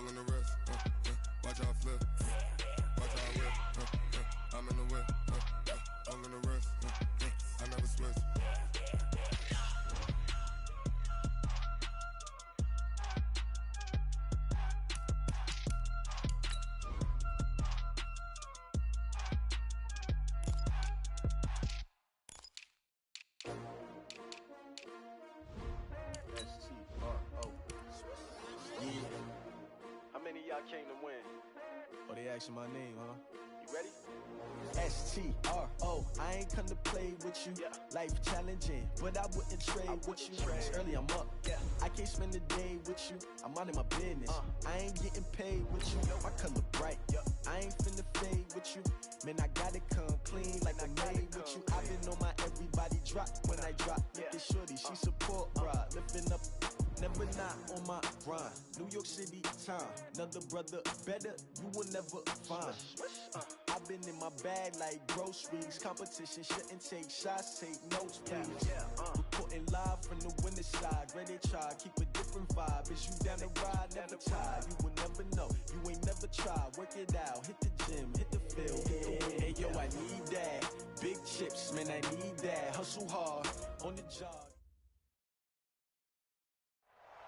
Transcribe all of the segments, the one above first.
All in the wrist, watch out flip, watch out whip, I'm in the whip, all in the wrist, I never switch. How many of y'all came to win? Oh, they asking my name, huh? You ready? S-T-R-O, I ain't come to play with you. Yeah. Life challenging, but I wouldn't trade with you. It's early, I'm up. Yeah. I can't spend the day with you. I'm out of my business. I ain't getting paid with you. My color bright. I ain't finna fade with you. Man, I gotta come clean like I made with you. I've been on my everybody drop when I drop. Look at shorty, she support ride. Lifting up, never not on my grind. New York City time. Another brother better, you will never find. I've been in my bag like groceries. Competition shouldn't take shots, take notes, please. Reporting live from the winter side. Ready to try, keep a different vibe. Is you down the ride, never tired. You will never know, you ain't never tried. Work it out, hit the gym, hit the field, hit the win. Hey yo, I need that. Big chips, man, I need that. Hustle hard, on the job.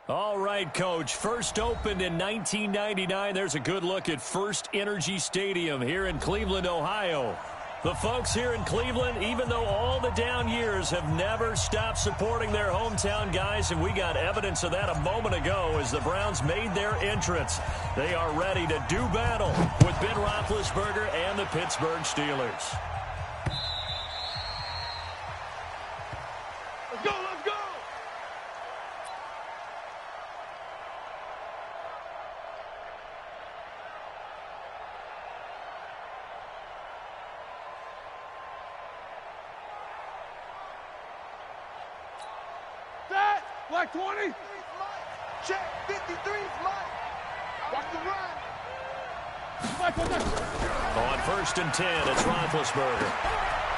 All right, Coach. First opened in 1999. There's a good look at First Energy Stadium here in Cleveland, Ohio. The folks here in Cleveland, even though all the down years, have never stopped supporting their hometown guys, and we got evidence of that a moment ago as the Browns made their entrance. They are ready to do battle with Ben Roethlisberger and the Pittsburgh Steelers. Let's go, let's go! Black 20. Check. 53's Mike. Watch the run. On 1st and 10, it's Roethlisberger.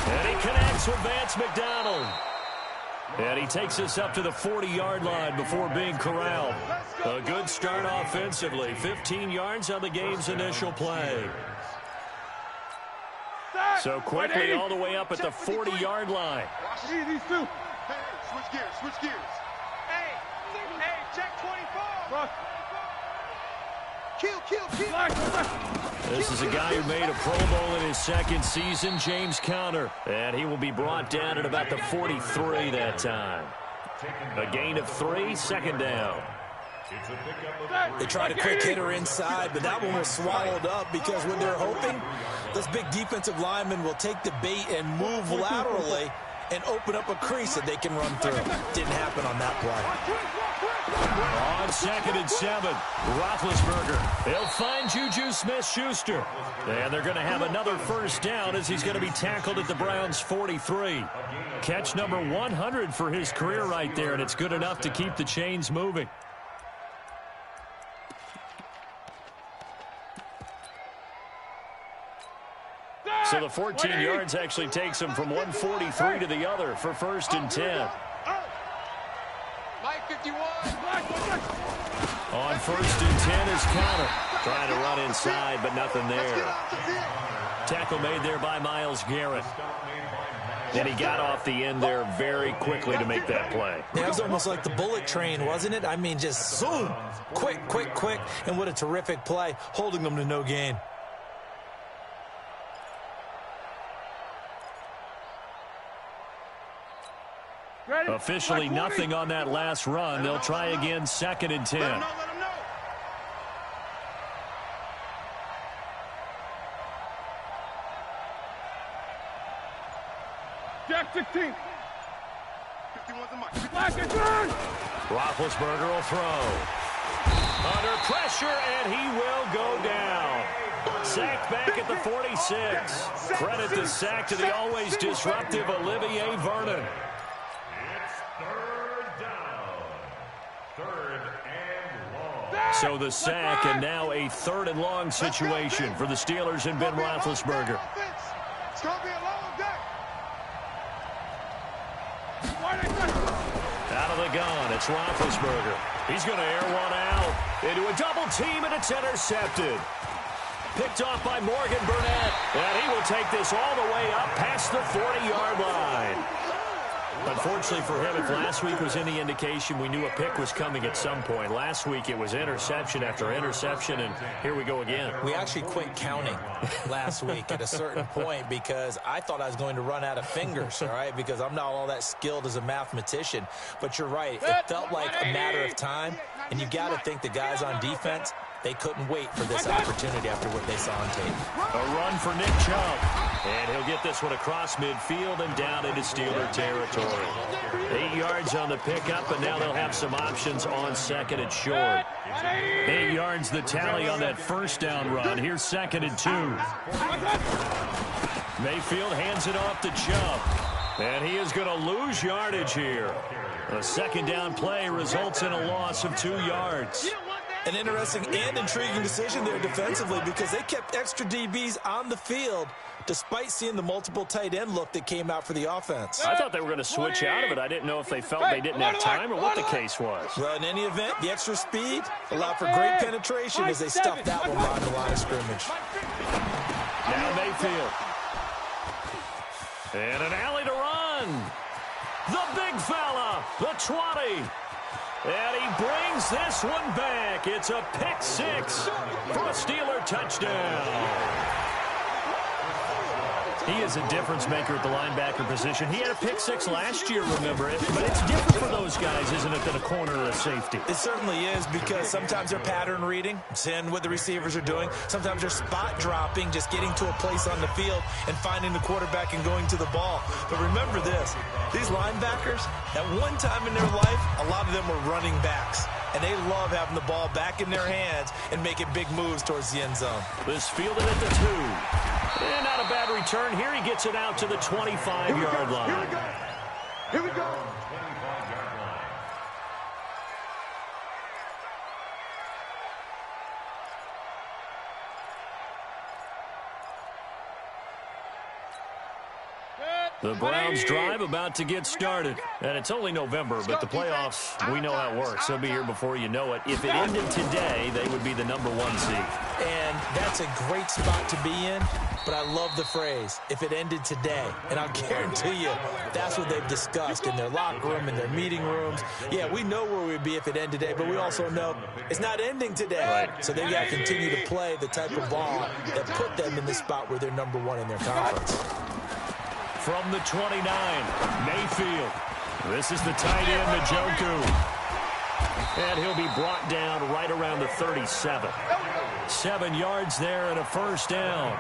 And he connects with Vance McDonald. And he takes us up to the 40-yard line before being corralled. A good start offensively. 15 yards on the game's initial play. So quickly all the way up at the 40-yard line. These two. Hey, switch gears, switch gears. Hey, check 24. Kill. This is a guy who made a Pro Bowl in his second season, James Conner. And he will be brought down at about the 43 that time. A gain of 3, second down. They tried a quick hitter inside, but that one was swallowed up because what they're hoping, this big defensive lineman will take the bait and move laterally and open up a crease that they can run through. Didn't happen on that play. On 2nd and 7, Roethlisberger. He'll find Juju Smith-Schuster. And they're going to have another first down as he's going to be tackled at the Browns' 43. Catch number 100 for his career right there, and it's good enough to keep the chains moving. So the 14 yards actually takes him from 143 to the other for 1st and 10. Mike 51. On 1st and 10 is Conner. Trying to run inside, but nothing there. Tackle made there by Myles Garrett. And he got off the end there very quickly to make that play. Yeah, it was almost like the bullet train, wasn't it? I mean, just zoom. Quick. And what a terrific play, holding them to no gain. Officially nothing on that last run. They'll try again 2nd and 10. Let him know. Jack 16. 51's a mark. Black and turn. Roethlisberger will throw. Under pressure, and he will go down. Sacked back at the 46. Credit the sack to the always disruptive Olivier Vernon. So the sack, and now a 3rd and long situation for the Steelers and Ben Roethlisberger. It's going to be a long day. Out of the gun, it's Roethlisberger. He's going to air one out. into a double team, and it's intercepted. Picked off by Morgan Burnett, and he will take this all the way up past the 40-yard line. Unfortunately for him, if last week was any indication, we knew a pick was coming at some point. Last week it was interception after interception, and here we go again. We actually quit counting last week at a certain point because I thought I was going to run out of fingers, all right, because I'm not all that skilled as a mathematician. But you're right. It felt like a matter of time, and you got to think the guys on defense, they couldn't wait for this opportunity after what they saw on tape. A run for Nick Chubb. And he'll get this one across midfield and down into Steeler territory. 8 yards on the pickup, and now they'll have some options on second and short. 8 yards the tally on that first down run. Here's second and 2. Mayfield hands it off to Chubb. And he is going to lose yardage here. A second down play results in a loss of 2 yards. An interesting and intriguing decision there defensively because they kept extra DBs on the field despite seeing the multiple tight end look that came out for the offense. I thought they were going to switch out of it. I didn't know if they felt they didn't have time or what the case was. Well, in any event, the extra speed allowed for great penetration as they stuffed that one behind the line of scrimmage. Now Mayfield. And an alley to run. The big fella, the 20. And he brings this one back. It's a pick 6 for a Steeler touchdown. He is a difference maker at the linebacker position. He had a pick 6 last year, remember it. But it's different for those guys, isn't it, than a corner or a safety? It certainly is because sometimes they're pattern reading, seeing what the receivers are doing. Sometimes they're spot dropping, just getting to a place on the field and finding the quarterback and going to the ball. But remember this, these linebackers, at one time in their life, a lot of them were running backs. And they love having the ball back in their hands and making big moves towards the end zone. This fielded at the 2. And not a bad return. Here he gets it out to the 25-yard line. Here we go. The Browns drive about to get started. And it's only November, but the playoffs, we know how it works. They'll be here before you know it. If it ended today, they would be the #1 seed. And that's a great spot to be in, but I love the phrase, if it ended today. And I'll guarantee you, that's what they've discussed in their locker room, in their meeting rooms. Yeah, we know where we'd be if it ended today, but we also know it's not ending today. Right. So they got to continue to play the type of ball that put them in the spot where they're #1 in their conference. From the 29, Mayfield. This is the tight end, Njoku. And he'll be brought down right around the 37. 7 yards there and a first down.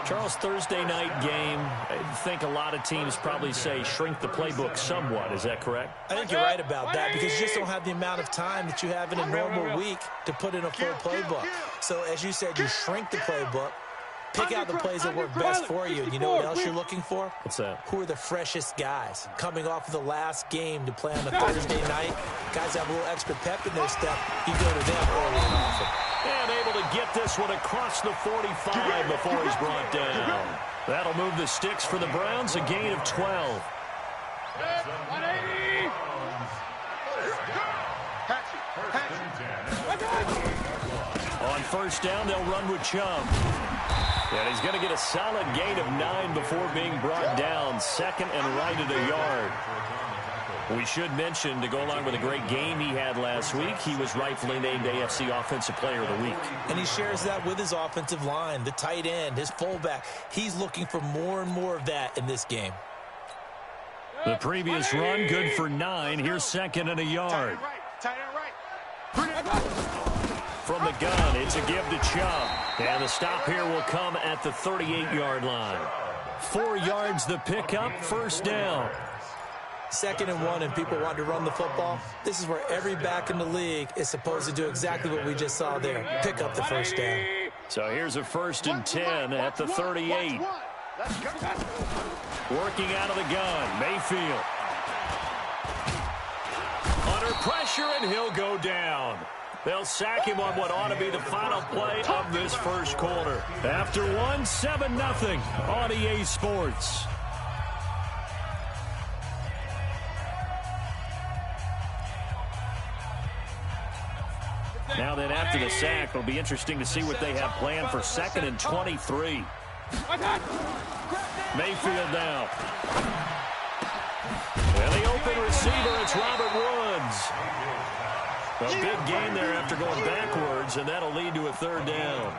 Charles, Thursday night game, I think a lot of teams probably say shrink the playbook somewhat. Is that correct? I think you're right about that because you just don't have the amount of time that you have in a normal week to put in a full playbook. So as you said, you shrink the playbook. Pick out the plays that work best for you. And you know what else you're looking for? What's that? Who are the freshest guys coming off of the last game to play on a Thursday night? Guys have a little extra pep in their step. You go to them early and often. And able to get this one across the 45 before he's brought down. That'll move the sticks for the Browns, a gain of 12. 180. On first down, they'll run with Chubb. And he's going to get a solid gain of 9 before being brought down. Second and right at a yard. We should mention, to go along with a great game he had last week, he was rightfully named AFC Offensive Player of the Week. And he shares that with his offensive line, the tight end, his fullback. He's looking for more and more of that in this game. The previous run, good for 9. Here's second and a yard. Tight end right. From the gun, it's a give to Chubb. And the stop here will come at the 38-yard line. 4 yards the pickup, first down. 2nd and 1, and people want to run the football. This is where every back in the league is supposed to do exactly what we just saw there. Pick up the first down. So here's a 1st and 10 at the 38. Working out of the gun, Mayfield. Under pressure, and he'll go down. They'll sack him on what ought to be the final play of this first quarter. After one, 7-0 on EA Sports. after the sack. It'll be interesting to see what they have planned for 2nd and 23. Mayfield now. And the open receiver, it's Robert Woods. A big gain there after going backwards, and that'll lead to a 3rd down.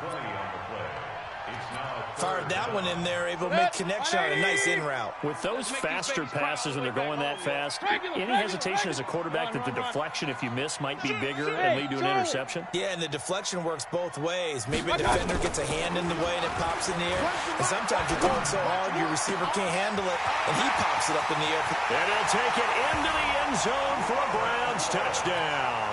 Fired that one in there, able to make connection on a nice in route. With those faster passes when they're going that fast, any hesitation as a quarterback that the deflection, if you miss, might be bigger and lead to an interception? Yeah, and the deflection works both ways. Maybe a defender gets a hand in the way and it pops in the air. And sometimes you're throwing so hard your receiver can't handle it, and he pops it up in the air. And he'll take it into the end zone for a Browns touchdown.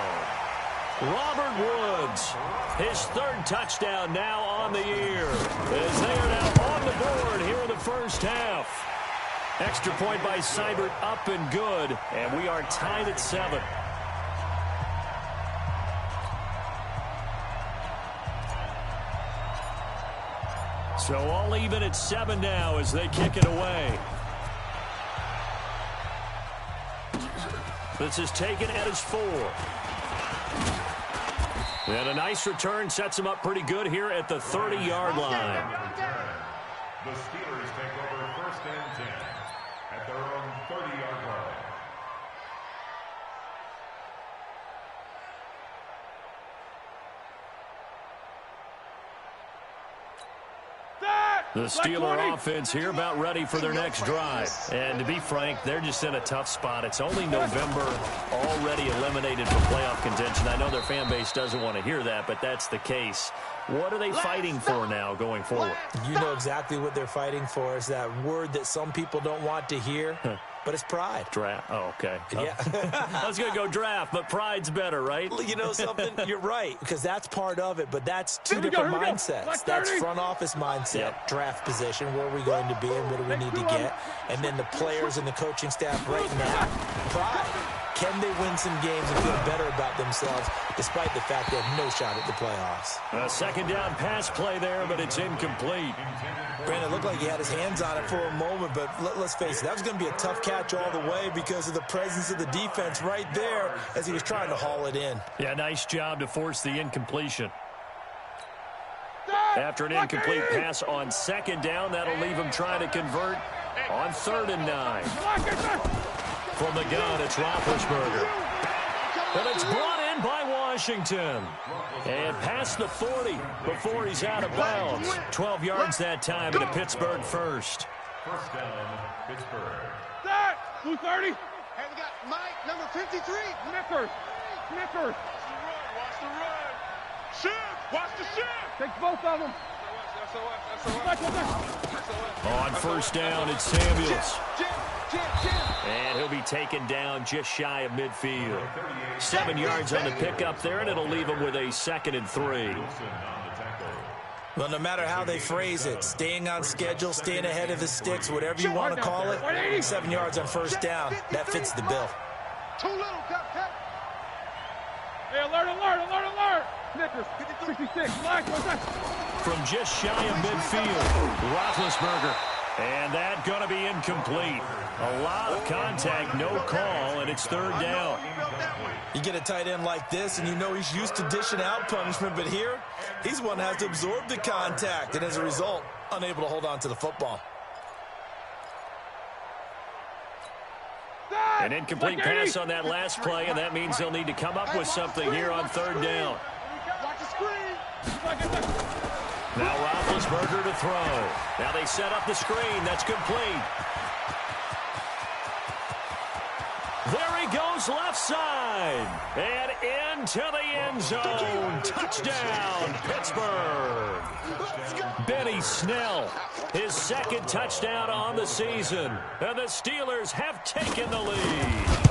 Robert Woods, his 3rd touchdown now on the year, as they are now on the board here in the first half. Extra point by Seibert, up and good, and we are tied at 7. So all even at 7 now as they kick it away. This is taken at his 4. And a nice return sets him up pretty good here at the 30-yard line. The Steelers take over 1st and 10 at their own 30-yard line. The Steeler offense here about ready for their next drive. And to be frank, they're just in a tough spot. It's only November, already eliminated from playoff contention. I know their fan base doesn't want to hear that, but that's the case. What are they fighting for now going forward? You know exactly what they're fighting for. Is that word that some people don't want to hear, but it's pride. Draft. Oh, okay. Yeah. I was going to go draft, but pride's better, right? You know something? You're right, because that's part of it, but that's two different mindsets. That's front office mindset, draft position, where are we going to be and what do we need to get? And then the players and the coaching staff right now, pride. Can they win some games and feel better about themselves despite the fact they have no shot at the playoffs? A 2nd down pass play there, but it's incomplete. Brandon, it looked like he had his hands on it for a moment, but let's face it, that was going to be a tough catch all the way because of the presence of the defense right there as he was trying to haul it in. Yeah, nice job to force the incompletion. After an incomplete pass on 2nd down, that'll leave him trying to convert on 3rd and 9. From the gun, it's Roethlisberger. And it's brought in by Washington. And past the 40 before he's out of bounds. 12 yards that time into Pittsburgh first. 1st down, Pittsburgh. 230. Hey, we got Mike, number 53. Snickers. Watch the run. Shift. Watch the shift. Take both of them. On 1st down, it's Samuels. And he'll be taken down just shy of midfield. 7 yards on the pickup there, and it'll leave him with a 2nd and 3. Well, no matter how they phrase it, staying on schedule, staying ahead of the sticks, whatever you want to call it, 7 yards on 1st down, that fits the bill. Too little, Cap. Hey, alert. Snickers, 66. From just shy of midfield, Roethlisberger. And that going to be incomplete. A lot of contact, no call, and it's 3rd down. You get a tight end like this, and you know he's used to dishing out punishment, but here, he's one that has to absorb the contact, and as a result, unable to hold on to the football. An incomplete pass on that last play, and that means they'll need to come up with something here on 3rd down. Watch the screen. Now Roethlisberger to throw. Now they set up the screen. That's complete. There he goes left side. And into the end zone. Touchdown, Pittsburgh. Benny Snell, his 2nd touchdown on the season. And the Steelers have taken the lead.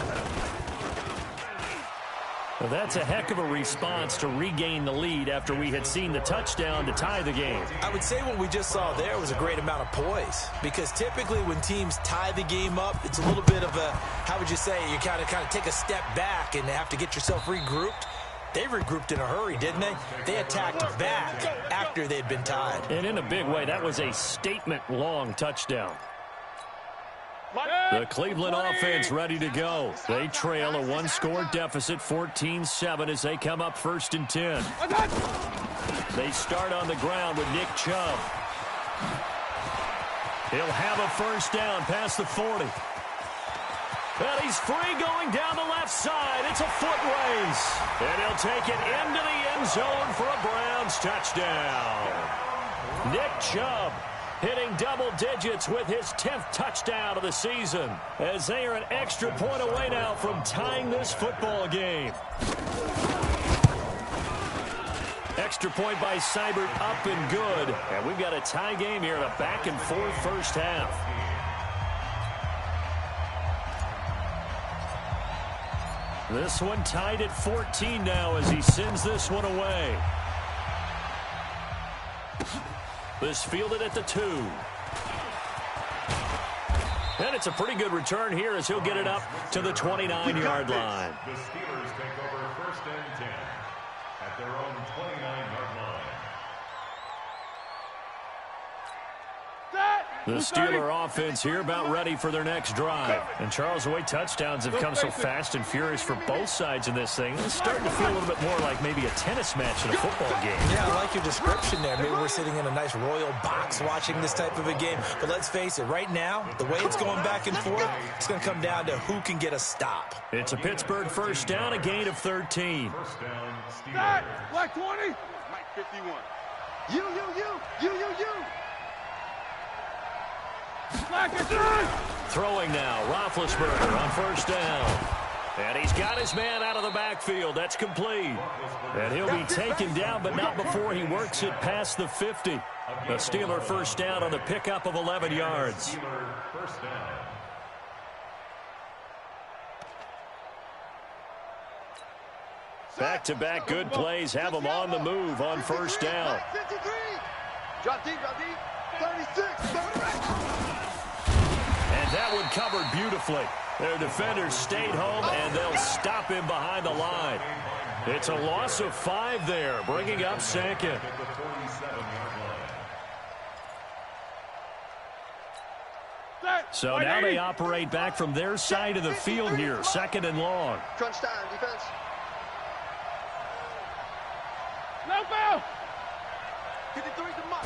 Well, that's a heck of a response to regain the lead after we had seen the touchdown to tie the game. I would say what we just saw there was a great amount of poise, because typically when teams tie the game up, it's a little bit of a, how would you say, you kind of take a step back and have to get yourself regrouped. They regrouped in a hurry, didn't they? They attacked back after they'd been tied. And in a big way, that was a statement-long touchdown. The Cleveland offense ready to go. They trail a one-score deficit, 14-7, as they come up 1st and 10. They start on the ground with Nick Chubb. He'll have a first down past the 40. And he's free going down the left side. It's a foot race. And he'll take it into the end zone for a Browns touchdown. Nick Chubb hitting double digits with his 10th touchdown of the season, as they are an extra point away now from tying this football game. Extra point by Seibert, up and good. And we've got a tie game here in a back-and-forth first half. This one tied at 14 now as he sends this one away. This fielded at the 2. And it's a pretty good return here as he'll get it up to the 29-yard line. The Steelers take over 1st and 10 at their own 29-yard line. The Steeler offense here about ready for their next drive. And Charles, the way touchdowns have come so fast and furious for both sides in this thing, it's starting to feel a little bit more like maybe a tennis match in a football game. Yeah, I like your description there. Maybe we're sitting in a nice royal box watching this type of a game. But let's face it, right now, the way it's going back and forth, it's going to come down to who can get a stop. It's a Pittsburgh first down, a gain of 13. First down, Steelers. Black 20. Mike 51. You. Throwing now, Roethlisberger on first down. And he's got his man out of the backfield. That's complete. And he'll be taken down, but not before he works it past the 50. The Steeler first down on the pickup of 11 yards. Steeler first down. Back-to-back good plays have them on the move on first down. 53. Drop deep. 36. And that one covered beautifully. Their defenders stayed home, and they'll stop him behind the line. It's a loss of 5 there, bringing up 2nd. So now they operate back from their side of the field here, 2nd and long. Crunch time, defense. No foul. 53 to Mike.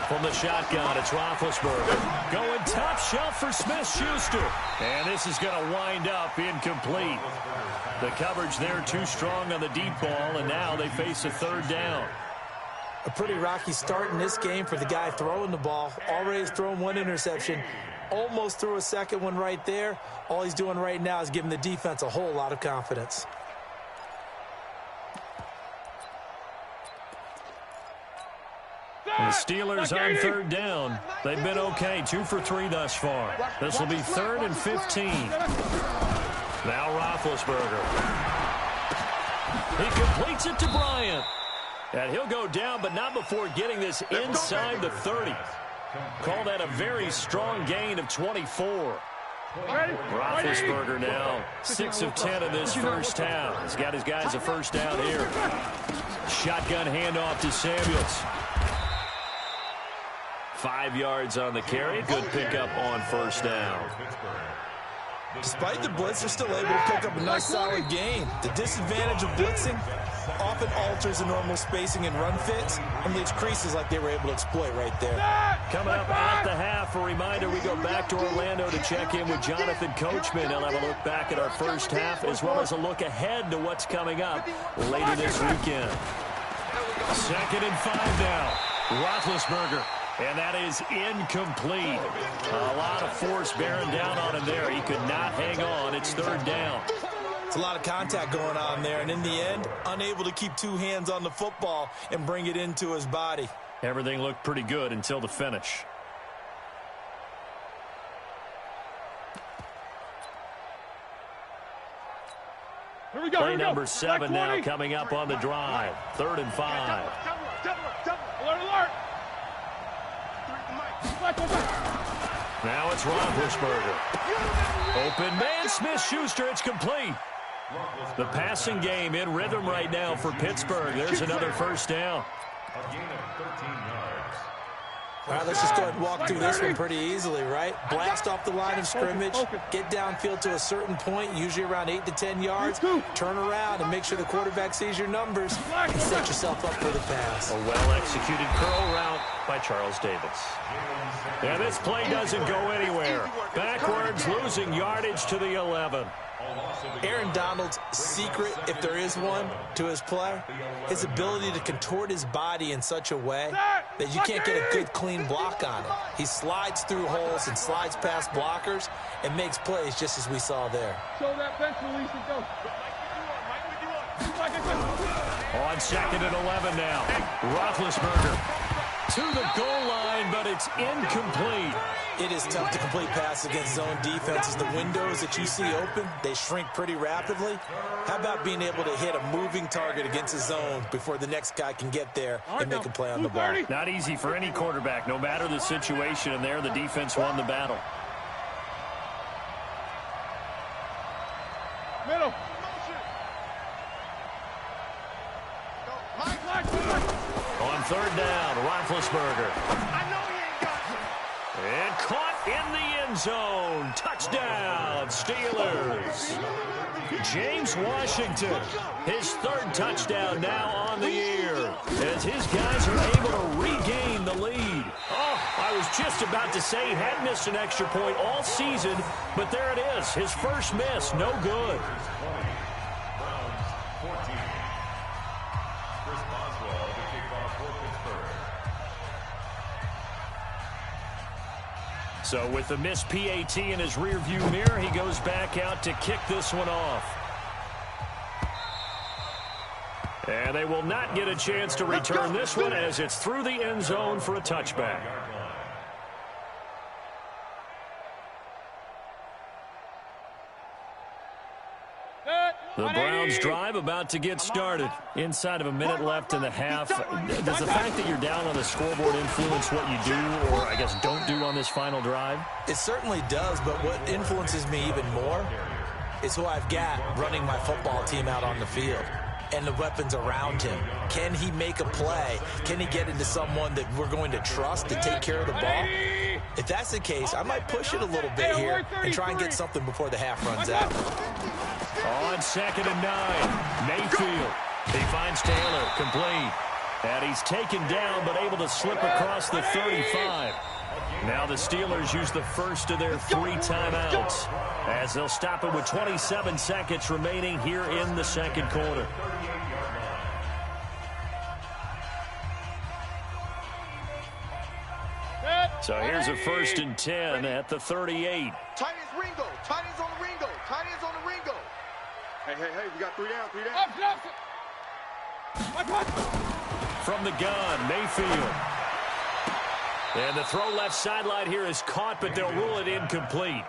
From the shotgun, it's Roethlisberger. Going top shelf for Smith-Schuster. And this is going to wind up incomplete. The coverage there too strong on the deep ball, and now they face a 3rd down. A pretty rocky start in this game for the guy throwing the ball. Already has thrown 1 interception. Almost threw a 2nd one right there. All he's doing right now is giving the defense a whole lot of confidence. The Steelers on 3rd down. They've been okay, 2 for 3 thus far. This will be 3rd and 15. Now Roethlisberger. He completes it to Bryant. And he'll go down, but not before getting this inside the 30. Call that a very strong gain of 24. Roethlisberger now 6 of 10 in this first half. He's got his guys a first down here. Shotgun handoff to Samuels. 5 yards on the carry. Good pickup on first down. Despite the blitz, they're still able to pick up a nice solid gain. The disadvantage of blitzing often alters the normal spacing and run fits and leaves creases like they were able to exploit right there. Coming up at the half, a reminder, we go back to Orlando to check in with Jonathan Coachman. He'll have a look back at our first half as well as a look ahead to what's coming up later this weekend. 2nd and 5 now. Roethlisberger. And that is incomplete. A lot of force bearing down on him there. He could not hang on. It's 3rd down. It's a lot of contact going on there, and in the end, unable to keep 2 hands on the football and bring it into his body. Everything looked pretty good until the finish. Here we go. Play number 7 now coming up on the drive. 3rd and 5. Alert. Now it's Roethlisberger. Open man, Smith-Schuster. It's complete. The passing game in rhythm right now for Pittsburgh. There's another first down. A gain of 13 yards. All right, let's just go ahead and walk through this one pretty easily, right? Blast off the line of scrimmage, get downfield to a certain point, usually around 8 to 10 yards, turn around and make sure the quarterback sees your numbers and set yourself up for the pass. A well-executed curl route by Charles Davis. And this play doesn't go anywhere. Backwards, losing yardage to the 11. Aaron Donald's secret, if there is one, to his play, his ability to contort his body in such a way that you can't get a good, clean block on it. He slides through holes and slides past blockers and makes plays just as we saw there. Show that bench release and go. On 2nd and 11 now. Roethlisberger to the goal line, but it's incomplete. It is tough to complete pass against zone defenses. The windows that you see open, they shrink pretty rapidly. How about being able to hit a moving target against a zone before the next guy can get there and make a play on the ball? Not easy for any quarterback, no matter the situation, and there the defense won the battle. Middle. On 3rd down, Roethlisberger. And caught in the end zone. Touchdown, Steelers. James Washington, his 3rd touchdown now on the year, as his guys are able to regain the lead. Oh, I was just about to say he had missed an extra point all season, but there it is, his first miss, no good. So with the missed PAT in his rearview mirror, he goes back out to kick this one off. And they will not get a chance to return this one as it's through the end zone for a touchback. The Browns drive about to get started. Inside of a minute left in the half. Does the fact that you're down on the scoreboard influence what you do, or I guess don't do on this final drive? It certainly does, but what influences me even more is who I've got running my football team out on the field and the weapons around him. Can he make a play? Can he get into someone that we're going to trust to take care of the ball? If that's the case, I might push it a little bit here and try and get something before the half runs out. On 2nd and 9, Mayfield. He finds Taylor, complete. And he's taken down, but able to slip across the 35. Now the Steelers use the first of their 3 timeouts, as they'll stop it with 27 seconds remaining here in the 2nd quarter. So here's a 1st and 10 at the 38. Tight ends Ringo. Tight ends on the Ringo. Tight ends on the Ringo. Hey, we got 3 down, 3 down. From the gun, Mayfield. And the throw left sideline here is caught, but they'll rule it incomplete.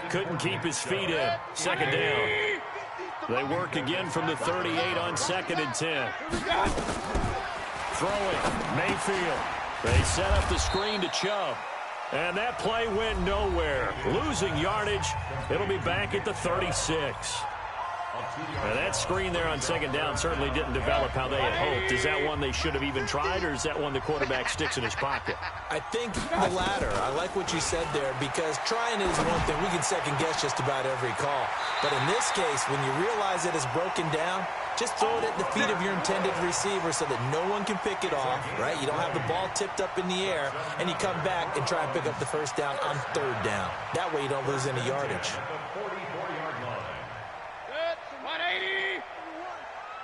Couldn't keep his feet in. 2nd down. They work again from the 38 on 2nd and 10. Throwing, Mayfield. They set up the screen to Chubb. And that play went nowhere. Losing yardage. It'll be back at the 36. Now that screen there on 2nd down certainly didn't develop how they had hoped. Is that one they should have even tried, or is that one the quarterback sticks in his pocket? I think the latter. I like what you said there, because trying is one thing. We can second guess just about every call. But in this case, when you realize it is broken down, just throw it at the feet of your intended receiver so that no one can pick it off, right? You don't have the ball tipped up in the air, and you come back and try and pick up the 1st down on 3rd down. That way you don't lose any yardage.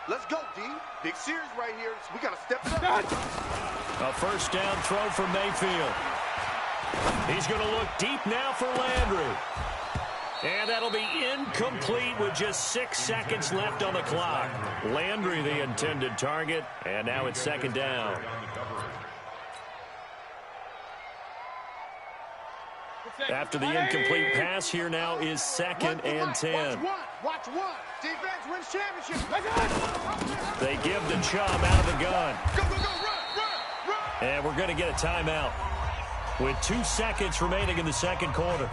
Let's go, D. Big series right here. So we got to step it up. A 1st down throw from Mayfield. He's going to look deep now for Landry. And that'll be incomplete with just 6 seconds left on the clock. Landry, the intended target, and now it's 2nd down. After the incomplete pass, here now is 2nd and 10. Watch one. Defense wins championship. They give the Chubb out of the gun. Go, run. And we're going to get a timeout with 2 seconds remaining in the 2nd quarter.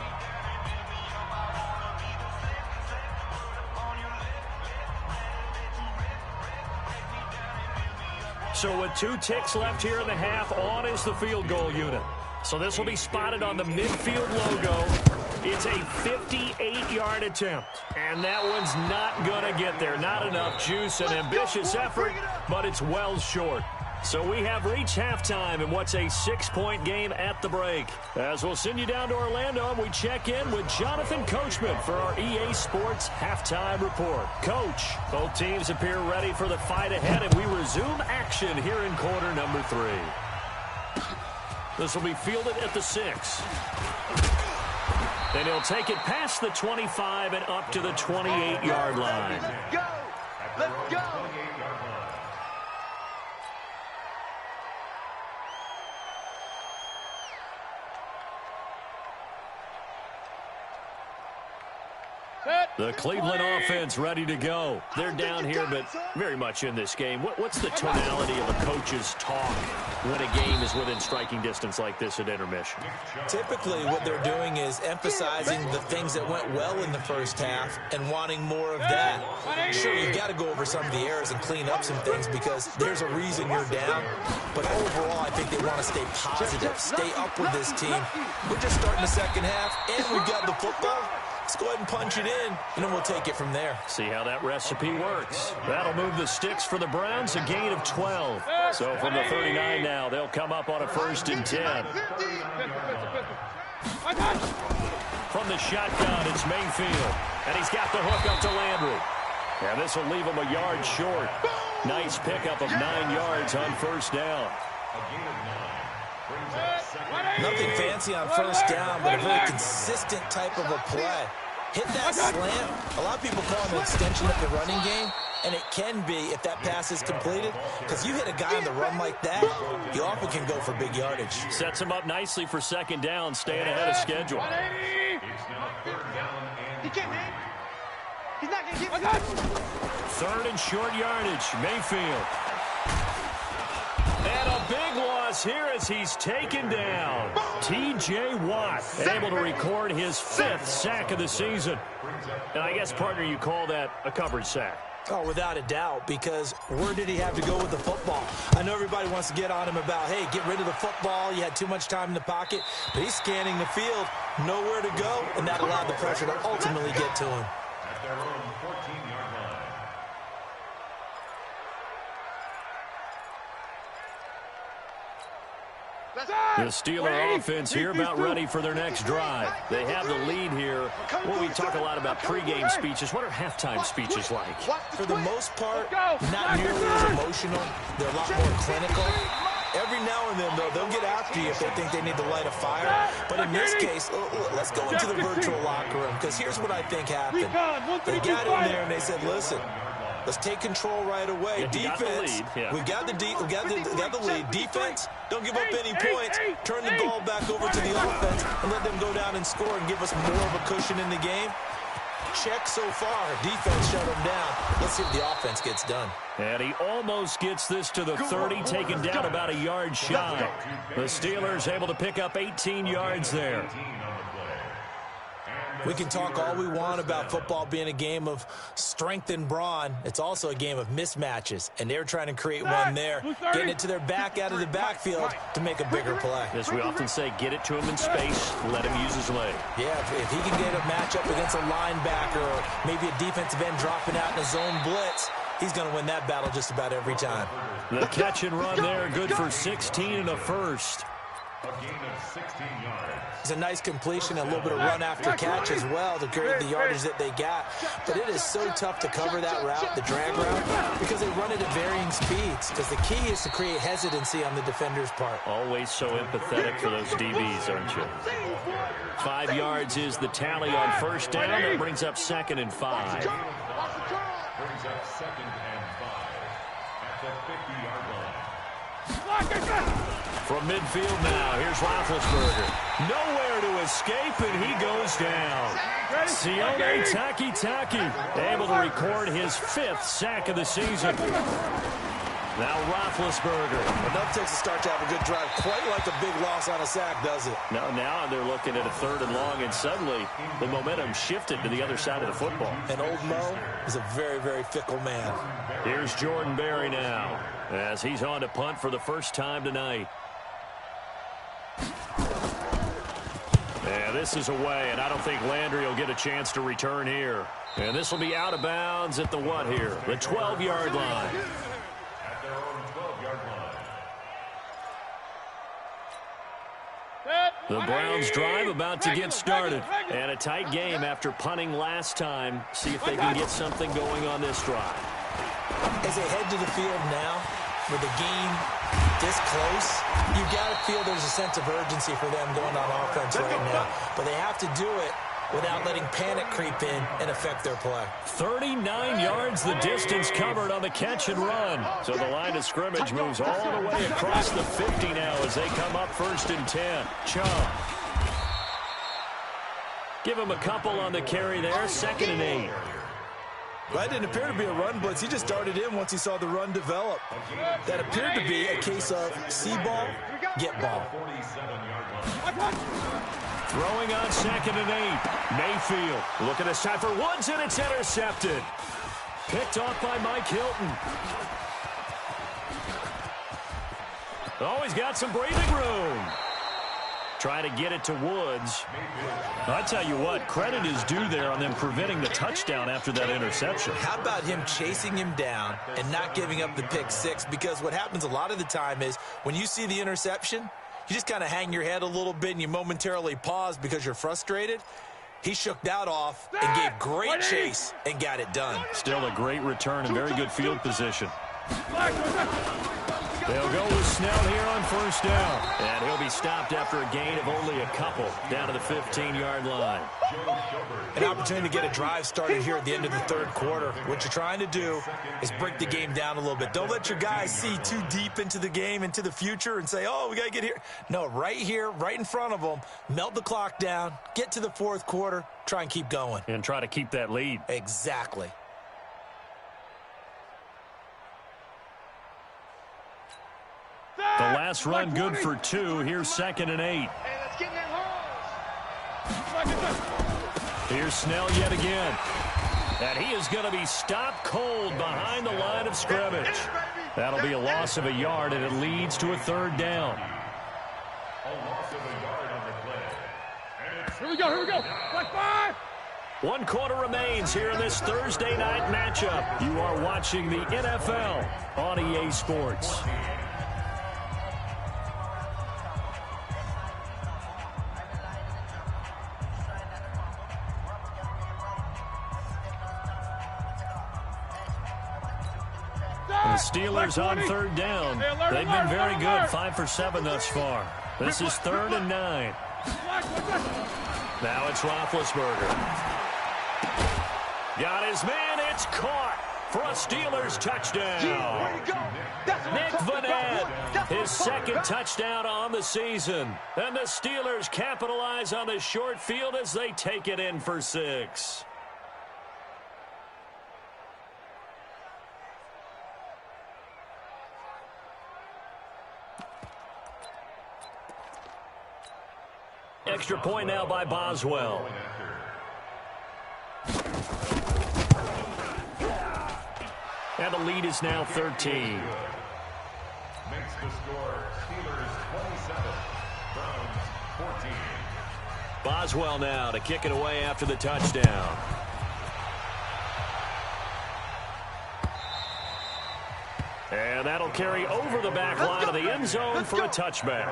So with 2 ticks left here in the half, on is the field goal unit. So this will be spotted on the midfield logo. It's a 58-yard attempt. And that one's not going to get there. Not enough juice, an ambitious effort, but it's well short. So we have reached halftime in what's a 6-point game at the break. As we'll send you down to Orlando, we check in with Jonathan Coachman for our EA Sports Halftime Report. Coach, both teams appear ready for the fight ahead, and we resume action here in quarter number 3. This will be fielded at the 6. And he'll take it past the 25 and up to the 28-yard line. Let's go! Let's go! The Cleveland offense ready to go. They're down here, but very much in this game. What's the tonality of a coach's talk when a game is within striking distance like this at intermission? Typically, what they're doing is emphasizing the things that went well in the first half and wanting more of that. Sure, you've got to go over some of the errors and clean up some things because there's a reason you're down. But overall, I think they want to stay positive, stay up with this team. We're just starting the second half, and we've got the football. Let's go ahead and punch it in, and then we'll take it from there. See how that recipe works. That'll move the sticks for the Browns, a gain of 12. So from the 39 now, they'll come up on a 1st and 10. From the shotgun, it's Mayfield. And he's got the hook up to Landry. And this will leave him a yard short. Nice pickup of 9 yards on 1st down. Nothing fancy on 1st down, but a very consistent type of a play. Hit that slant. A lot of people call it an extension of the running game, and it can be if that pass is completed, because you hit a guy on the run like that, he often can go for big yardage. Sets him up nicely for 2nd down, staying ahead of schedule. He's not going to give it. 3rd and short yardage, Mayfield. And a big loss here as he's taken down. T.J. Watt able to record his 5th sack of the season. And I guess, partner, you call that a coverage sack. Oh, without a doubt, because where did he have to go with the football? I know everybody wants to get on him about, hey, get rid of the football. You had too much time in the pocket. But he's scanning the field, nowhere to go, and that allowed the pressure to ultimately get to him. At their own 14-yard line. The Steeler offense here about ready for their next drive. They have the lead here. Well, we talk a lot about pregame speeches. What are halftime speeches like? For the most part, not nearly as emotional. They're a lot more clinical. Every now and then, though, they'll get after you if they think they need to light a fire. But in this case, let's go into the virtual locker room, because here's what I think happened. They got in there and they said, listen, let's take control right away. Defense, we've got the lead. Defense, don't give up any points. Turn the ball back over to the offense and let them go down and score and give us more of a cushion in the game. Check so far. Defense shut them down. Let's see if the offense gets done. And he almost gets this to the 30, taken down about a yard shy. The Steelers able to pick up 18 yards there. We can talk all we want about football being a game of strength and brawn. It's also a game of mismatches, and they're trying to create one there, getting it to their back out of the backfield to make a bigger play. As we often say, get it to him in space, let him use his leg. Yeah, if he can get a matchup against a linebacker or maybe a defensive end dropping out in a zone blitz, he's going to win that battle just about every time. The catch and run there, good for 16 and a 1st. A gain of 16 yards. It's a nice completion, a little bit of run after catch as well to create the yardage that they got. But it is so tough to cover that route, the drag route, because they run it at varying speeds. Because the key is to create hesitancy on the defender's part. Always so empathetic for those DBs, aren't you? 5 yards is the tally on 1st down. That brings up 2nd and 5. Brings up 2nd and 5 at the 50-yard line. From midfield now, here's Roethlisberger. Nowhere to escape, and he goes down. Sione Takitaki able to record his 5th sack of the season. Now Roethlisberger. Enough takes to start to have a good drive. Quite like a big loss on a sack, does it? Now they're looking at a 3rd and long, and suddenly the momentum shifted to the other side of the football. And old Mo is a very, very fickle man. Here's Jordan Berry now, as he's on to punt for the first time tonight. Yeah, this is away, and I don't think Landry will get a chance to return here. And this will be out of bounds at the what here? The 12-yard line. At their own 12-yard line. The Browns drive about to get started. And a tight game after punting last time. See if they can get something going on this drive. As they head to the field now, with the game this close, you got to feel there's a sense of urgency for them going on offense right now. But they have to do it without letting panic creep in and affect their play. 39 yards the distance covered on the catch and run. So the line of scrimmage moves all the way across the 50 now as they come up 1st and 10. Chubb. Give him a couple on the carry there. 2nd and 8. That didn't appear to be a run blitz. He just darted in once he saw the run develop. That appeared to be a case of see ball, get ball. Throwing on 2nd and 8. Mayfield. Look at this time for Woods, and it's intercepted. Picked off by Mike Hilton. Oh, he's got some breathing room. Try to get it to Woods. I tell you what, credit is due there on them preventing the touchdown after that interception. How about him chasing him down and not giving up the pick 6? Because what happens a lot of the time is when you see the interception, you just kind of hang your head a little bit and you momentarily pause because you're frustrated. He shook that off and gave great chase and got it done. Still a great return and very good field position. They'll go with Snell here on 1st down. And he'll be stopped after a gain of only a couple down to the 15-yard line. An opportunity to get a drive started here at the end of the 3rd quarter. What you're trying to do is break the game down a little bit. Don't let your guys see too deep into the game, into the future, and say, oh, we got to get here. No, right here, right in front of them, melt the clock down, get to the 4th quarter, try and keep going. And try to keep that lead. Exactly. The last run good for 2. Here's 2nd and 8. Here's Snell yet again. And he is going to be stopped cold behind the line of scrimmage. That'll be a loss of a yard, and it leads to a 3rd down. Here we go. Black 5. 1 quarter remains here in this Thursday night matchup. You are watching the NFL on EA Sports. The Steelers on 3rd down. They've been very good, 5 for 7 thus far. This is 3rd and 9. Now it's Roethlisberger. Got his man, it's caught for a Steelers touchdown. Nick Vanette, his 2nd touchdown on the season. And the Steelers capitalize on the short field as they take it in for 6. Extra point now by Boswell. And the lead is now 13. Makes the score Steelers 27, Browns 14. Boswell now to kick it away after the touchdown. And that'll carry over the back line of the end zone for a touchback.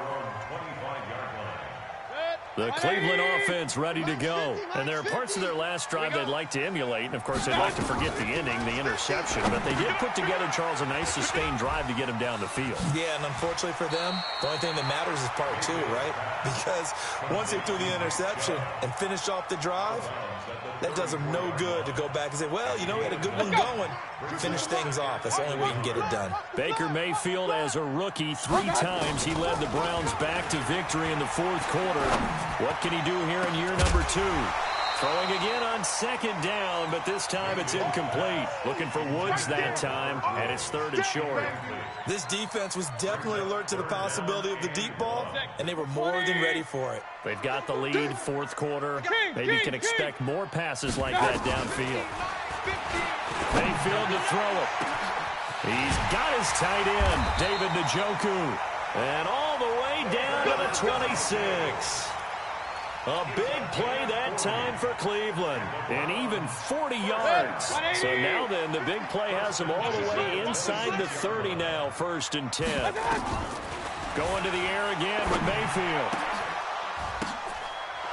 The Cleveland offense ready to go. And there are parts of their last drive they'd like to emulate. And, of course, they'd like to forget the ending, the interception. But they did put together, Charles, a nice sustained drive to get him down the field. Yeah, and unfortunately for them, the only thing that matters is part 2, right? Because once they threw the interception and finished off the drive, that does them no good to go back and say, well, you know, we had a good one going. Finish things off. That's the only way you can get it done. Baker Mayfield, as a rookie, 3 times he led the Browns back to victory in the 4th quarter. What can he do here in year number 2? Throwing again on second down, but this time it's incomplete. Looking for Woods that time, and it's third and short. This defense was definitely alert to the possibility of the deep ball, and they were more than ready for it. They've got the lead, fourth quarter. Maybe can expect more passes like that downfield. Mayfield to throw it. He's got his tight end, David Njoku. And all the way down to the 26. A big play that time for Cleveland. And even 40 yards. So now then, the big play has them all the way inside the 30 now, 1st and 10. Going to the air again with Mayfield.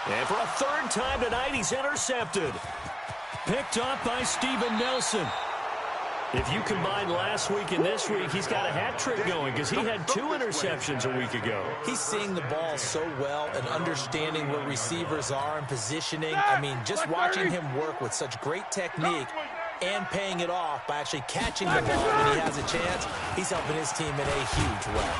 And for a third time tonight, he's intercepted. Picked off by Steven Nelson. If you combine last week and this week, he's got a hat trick going because he had 2 interceptions a week ago. He's seeing the ball so well and understanding where receivers are and positioning. I mean, just watching him work with such great technique and paying it off by actually catching the ball when he has a chance, he's helping his team in a huge way.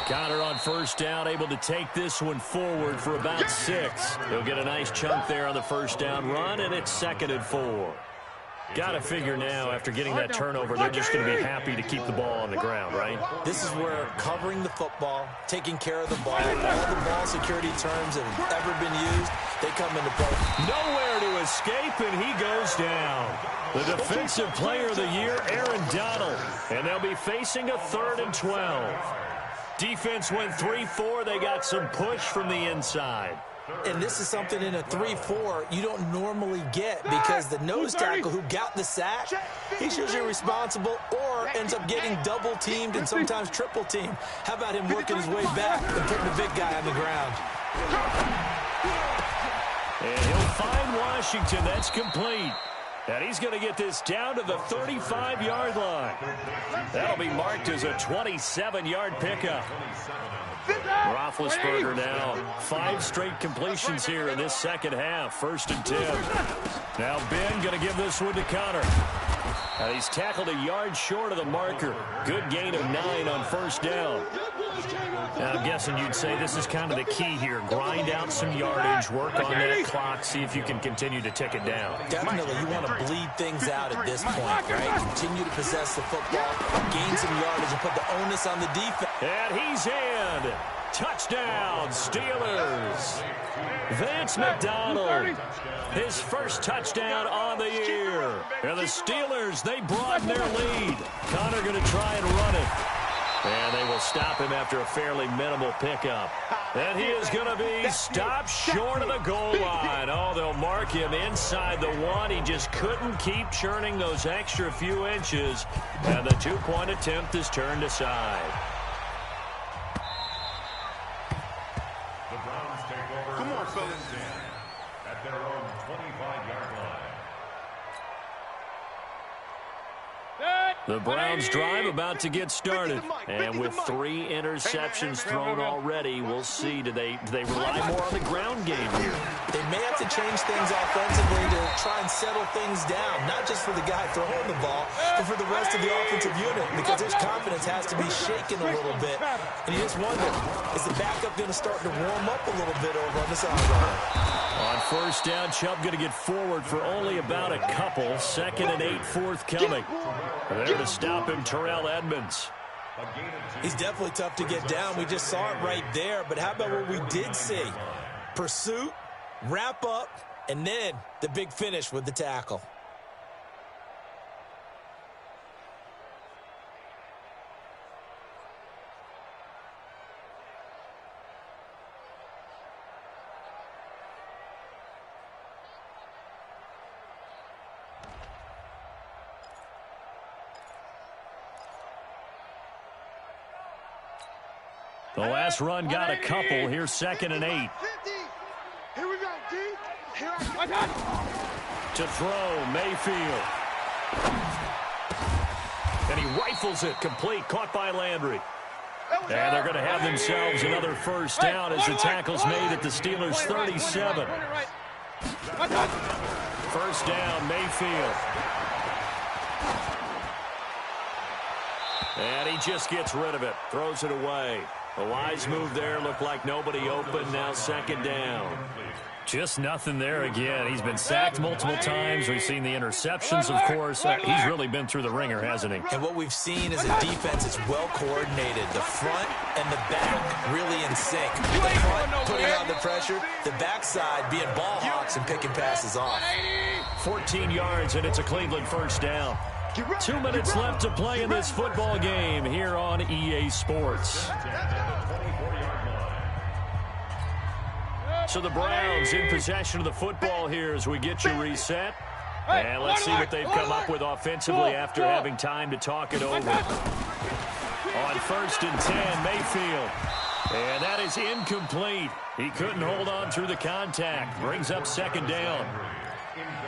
Connor on first down, able to take this one forward for about 6. He'll get a nice chunk there on the first down run, and it's 2nd and 4. Got to figure now, after getting that turnover, they're just going to be happy to keep the ball on the ground, right? This is where covering the football, taking care of the ball, all the ball security terms that have ever been used, they come into play. Nowhere to escape, and he goes down. The defensive player of the year, Aaron Donald. And they'll be facing a 3rd and 12. Defense went 3-4. They got some push from the inside. And this is something in a 3-4 you don't normally get because the nose tackle who got the sack, he's usually responsible or ends up getting double-teamed and sometimes triple-teamed. How about him working his way back and putting the big guy on the ground? And he'll find Washington. That's complete. And he's going to get this down to the 35-yard line. That'll be marked as a 27-yard pickup. Roethlisberger now 5 straight completions here in this second half. 1st and 10. Now Ben going to give this one to Connor. And he's tackled a yard short of the marker. Good gain of 9 on first down. Now I'm guessing you'd say this is kind of the key here. Grind out some yardage, work on that clock, see if you can continue to tick it down. Definitely, you want to bleed things out at this point, right? Continue to possess the football, gain some yardage, and put the onus on the defense. And he's in. Touchdown, Steelers. Vance McDonald, his first touchdown on the year. And the Steelers, they broaden their lead. Connor going to try and run it. And they will stop him after a fairly minimal pickup. And he is going to be stopped short of the goal line. Oh, they'll mark him inside the 1. He just couldn't keep churning those extra few inches. And the 2-point attempt is turned aside. Come on, fellas. At their own 25-yard line. The Browns drive about to get started. And with 3 interceptions thrown already, we'll see. Do they rely more on the ground game here? They may have to change things offensively to try and settle things down, not just for the guy throwing the ball, but for the rest of the offensive unit, because his confidence has to be shaken a little bit. And you just wonder, is the backup going to start to warm up a little bit over on the sideline? On first down, Chubb going to get forward for only about a couple. 2nd and 8 forthcoming. There to stop him, Terrell Edmonds. He's definitely tough to get down. We just saw it right there. But how about what we did see? Pursuit, wrap up, and then the big finish with the tackle. The last run got a couple. Here's 2nd and 8. Here we go, D. To throw, Mayfield. And he rifles it complete. Caught by Landry. And they're going to have themselves another first down as the tackle's made at the Steelers' 37. First down, Mayfield. And he just gets rid of it. Throws it away. A wise move there. Looked like nobody open. Now second down. Just nothing there again. He's been sacked multiple times. We've seen the interceptions, of course. He's really been through the ringer, hasn't he? And what we've seen is a defense that's well coordinated. The front and the back really in sync. The front putting on the pressure. The backside being ball hawks and picking passes off. 14 yards, and it's a Cleveland first down. 2 minutes left to play in this football game here on EA Sports. So the Browns in possession of the football here as we get you reset. And let's see what they've come up with offensively after having time to talk it over. On 1st and 10, Mayfield. And that is incomplete. He couldn't hold on through the contact. Brings up second down.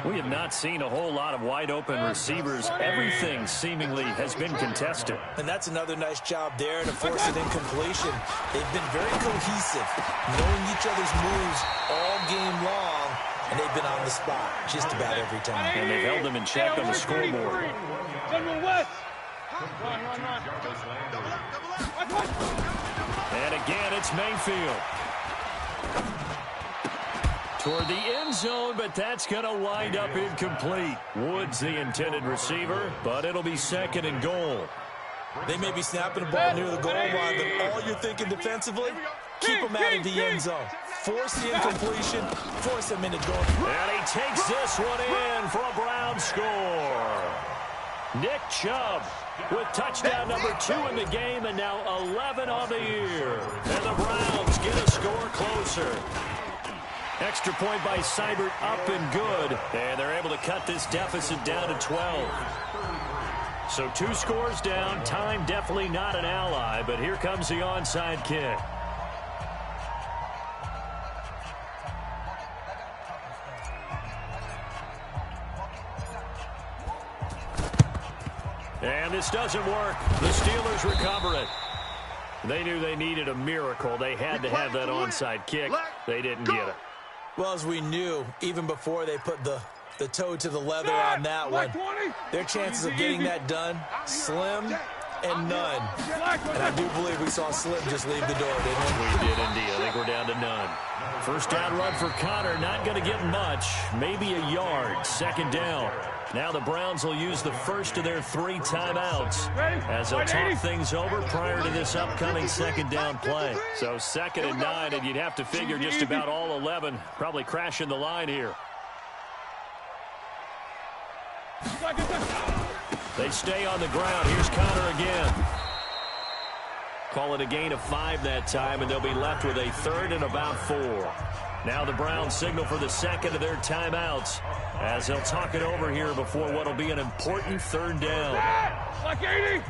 We have not seen a whole lot of wide-open receivers. Everything seemingly has been contested. And that's another nice job there to force an incompletion. They've been very cohesive, knowing each other's moves all game long, and they've been on the spot just about every time. And they've held them in check on the scoreboard. And again, it's Mayfield. Toward the end zone, but that's going to wind up incomplete. Woods the intended receiver, but it'll be second and goal. They may be snapping the ball near the goal line, but all you're thinking defensively, keep them out of the end zone. Force the incompletion, force them into goal. And he takes this one in for a Brown score. Nick Chubb with touchdown number 2 in the game, and now 11 on the year. And the Browns get a score closer. Extra point by Seibert up and good. And they're able to cut this deficit down to 12. So 2 scores down. Time definitely not an ally, but here comes the onside kick. And this doesn't work. The Steelers recover it. They knew they needed a miracle. They had to have that onside kick. They didn't get it. Well, as we knew, even before they put the toe to the leather on that one, their chances of getting that done, slim and none. And I do believe we saw Slim just leave the door, didn't we? We did indeed. I think we're down to none. First down run for Connor. Not going to get much. Maybe a yard. Second down. Now the Browns will use the first of their 3 timeouts as they'll talk things over prior to this upcoming second down play. So 2nd and 9, and you'd have to figure just about all 11 probably crashing the line here. They stay on the ground. Here's Connor again. Call it a gain of 5 that time, and they'll be left with a 3rd and about 4. Now the Browns signal for the second of their timeouts as they'll talk it over here before what will be an important 3rd down. Like 80.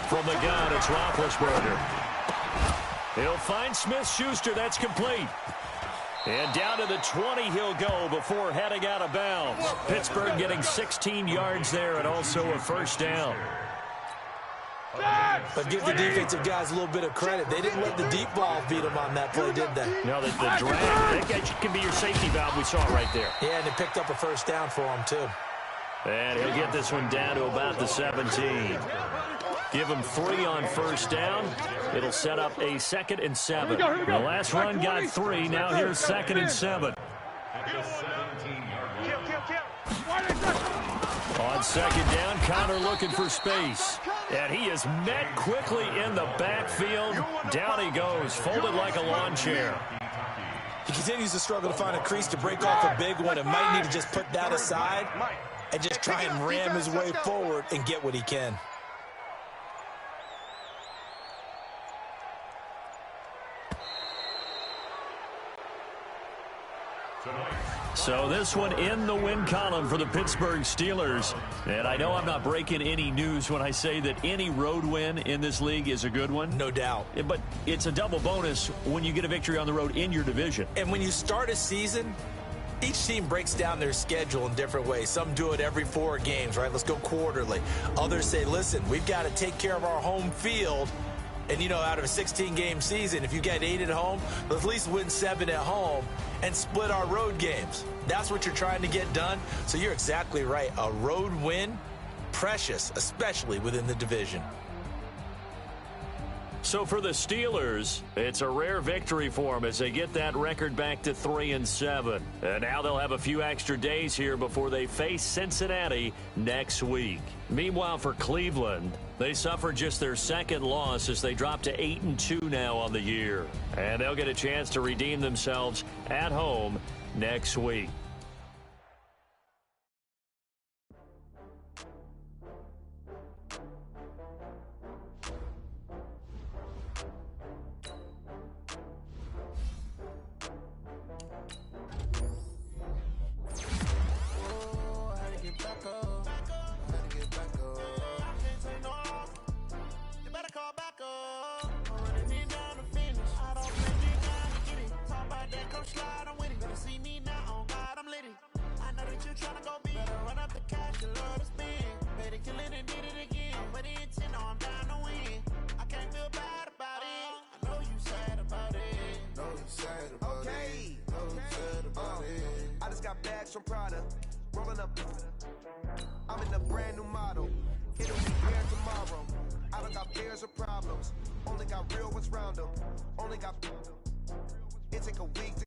From the gun, it's Roethlisberger. He'll find Smith-Schuster. That's complete. And down to the 20 he'll go before heading out of bounds. Pittsburgh getting 16 yards there and also a first down. But give the defensive guys a little bit of credit. They didn't let the deep ball beat them on that play, did they? No, the drag, that can be your safety valve. We saw it right there. Yeah, and they picked up a first down for him, too. And he'll get this one down to about the 17. Give him 3 on first down. It'll set up a 2nd and 7. The last run got 3. Now here's 2nd and 7. On second down, Connor looking for space. And he is met quickly in the backfield. Down he goes, folded like a lawn chair. He continues to struggle to find a crease to break off a big one and might need to just put that aside and just try and ram his way forward and get what he can. So this one in the win column for the Pittsburgh Steelers. And I know I'm not breaking any news when I say that any road win in this league is a good one. No doubt. But it's a double bonus when you get a victory on the road in your division. And when you start a season, each team breaks down their schedule in different ways. Some do it every 4 games, right? Let's go quarterly. Others say, listen, we've got to take care of our home field. And, you know, out of a 16-game season, if you get 8 at home, let's at least win 7 at home and split our road games. That's what you're trying to get done. So you're exactly right. A road win precious, especially within the division. So for the Steelers, it's a rare victory for them as they get that record back to 3-7. And now they'll have a few extra days here before they face Cincinnati next week. Meanwhile, for Cleveland, they suffered just their second loss as they drop to 8-2 now on the year. And they'll get a chance to redeem themselves at home next week. From Prada, rolling up. I'm in a brand new model. It'll be here tomorrow. I don't got fears or problems. Only got real ones round them. Only got. It take a week to